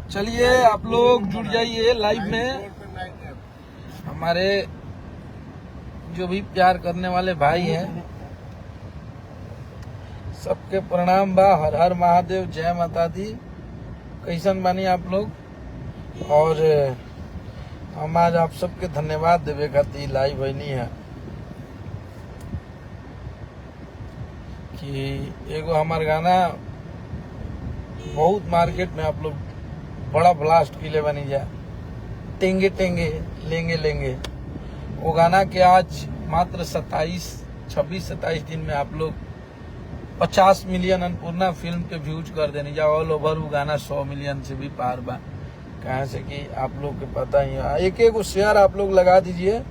चलिए आप लोग जुड़ जाइए लाइव में। हमारे जो भी प्यार करने वाले भाई हैं सबके प्रणाम बा। हर हर महादेव, जय माता दी। कैसन बानी आप लोग? और हम आज आप सबके धन्यवाद देवे खातिर लाइव बनी है कि एगो हमार गाना बहुत मार्केट में आप लोग बड़ा ब्लास्ट किले बनी जा, टेंगे टेंगे लेंगे लेंगे। वो गाना के आज मात्र 26-27 दिन में आप लोग 50 मिलियन अन्नपूर्णा फिल्म के व्यूज कर देने जा। ऑल ओवर वो गाना 100 मिलियन से भी पार बा। कहाँ से कि आप लोग के पता ही है। एक एक शेयर आप लोग लगा दीजिए,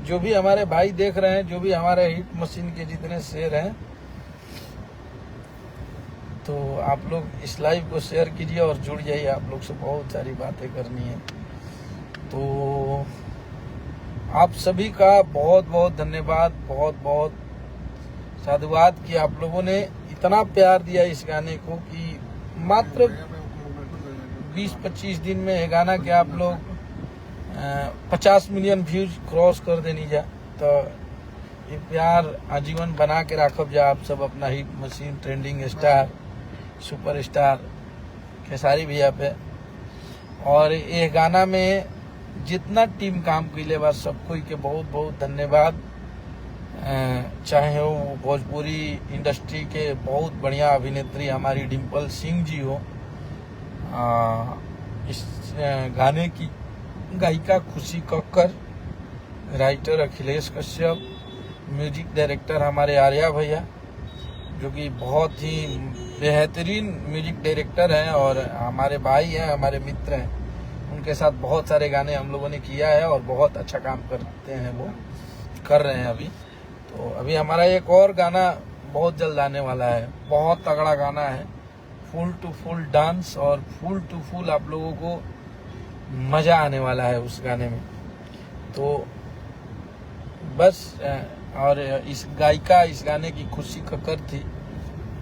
जो भी हमारे भाई देख रहे हैं, जो भी हमारे हिट मशीन के जितने शेयर हैं, तो आप लोग इस लाइव को शेयर कीजिए और जुड़ जाइए। आप लोग से बहुत सारी बातें करनी है। तो आप सभी का बहुत बहुत धन्यवाद, बहुत बहुत साधुवाद कि आप लोगों ने इतना प्यार दिया इस गाने को कि मात्र 20-25 दिन में ये गाना के आप लोग 50 मिलियन व्यूज क्रॉस कर देनी जा। तो ये प्यार आजीवन बना के रखब जा। आप सब अपना hit machine, trending star, superstar Khesari भैया पे। और ये गाना में जितना टीम काम कैले बा सब कोई के बहुत बहुत धन्यवाद। चाहे वो भोजपुरी इंडस्ट्री के बहुत बढ़िया अभिनेत्री हमारी डिम्पल सिंह जी हो, इस गाने की गायिका खुशी Kakkar, writer Akhilesh Kashyap, music director हमारे आर्या भैया जो कि बहुत ही बेहतरीन म्यूजिक डायरेक्टर हैं और हमारे भाई हैं, हमारे मित्र हैं। उनके साथ बहुत सारे गाने हम लोगों ने किया है और बहुत अच्छा काम करते हैं, वो कर रहे हैं अभी। तो अभी हमारा एक और गाना बहुत जल्द आने वाला है, बहुत तगड़ा गाना है, फुल टू फुल डांस और फुल टू फुल आप लोगों को मजा आने वाला है उस गाने में। तो बस और इस गायिका इस गाने की खुशी कक्कर थी,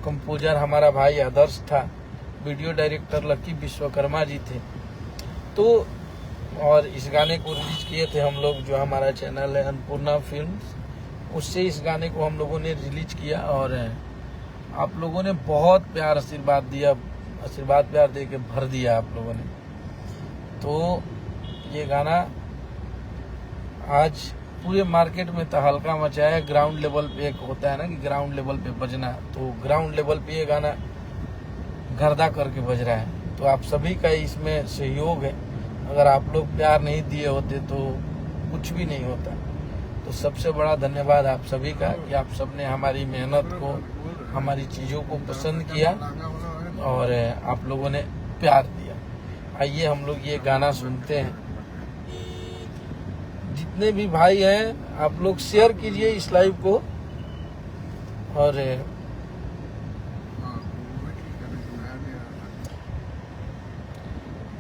कंपोजर हमारा भाई आदर्श था, video director lucky Vishwakarma ji थे। तो और इस गाने को रिलीज किए थे हम लोग, जो हमारा चैनल है अन्नपूर्णा फिल्म्स, उससे इस गाने को हम लोगों ने रिलीज किया। और आप लोगों ने बहुत प्यार आशीर्वाद दिया, आशीर्वाद प्यार दे के भर दिया आप लोगों ने। तो ये गाना आज पूरे मार्केट में तहलका मचाया है। ग्राउंड लेवल पे एक होता है ना कि ग्राउंड लेवल पे बजना, तो ग्राउंड लेवल पे ये गाना गर्दा करके बज रहा है। तो आप सभी का इसमें सहयोग है। अगर आप लोग प्यार नहीं दिए होते तो कुछ भी नहीं होता। तो सबसे बड़ा धन्यवाद आप सभी का कि आप सबने हमारी मेहनत को, हमारी चीज़ों को पसंद किया और आप लोगों ने प्यार दिया। आइए हम लोग ये गाना सुनते हैं। जितने भी भाई हैं आप लोग शेयर कीजिए इस लाइव को। और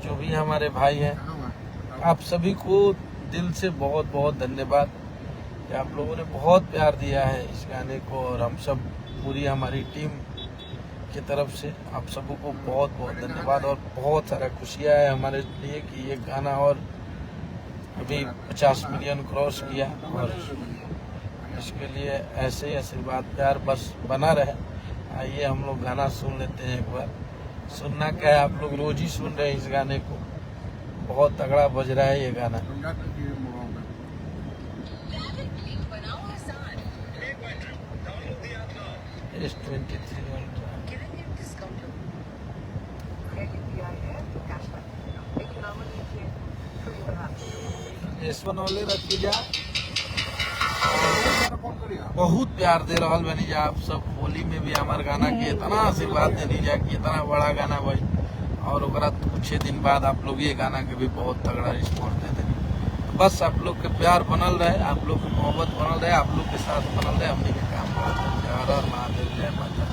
जो भी हमारे भाई हैं, आप सभी को दिल से बहुत बहुत धन्यवाद कि आप लोगों ने बहुत प्यार दिया है इस गाने को। और हम सब पूरी हमारी टीम की तरफ से आप सबको बहुत बहुत धन्यवाद। और बहुत सारा खुशियाँ है हमारे लिए कि ये गाना और अभी 50 मिलियन क्रॉस किया। और इसके लिए ऐसे ही आशीर्वाद प्यार बस बना रहे। आइए हम लोग गाना सुन लेते हैं एक बार। सुनना क्या है, आप लोग रोज ही सुन रहे हैं इस गाने को, बहुत तगड़ा बज रहा है ये गाना। S23 वाले रखी जा, बहुत प्यार दे रहा बनी जा। आप सब होली में भी हमारे गाना के इतना आशीर्वाद देनी जा कि इतना बड़ा गाना भाई। और कुछ दिन बाद आप लोग ये गाना के भी बहुत तगड़ा रिस्पॉन्स दे देंगे। बस आप लोग के प्यार बनल रहे, आप लोग की मोहब्बत बनल रहे, आप लोग के साथ बनल रहे, हमने के काम करते हैं। हर हर महादेव, जय माता।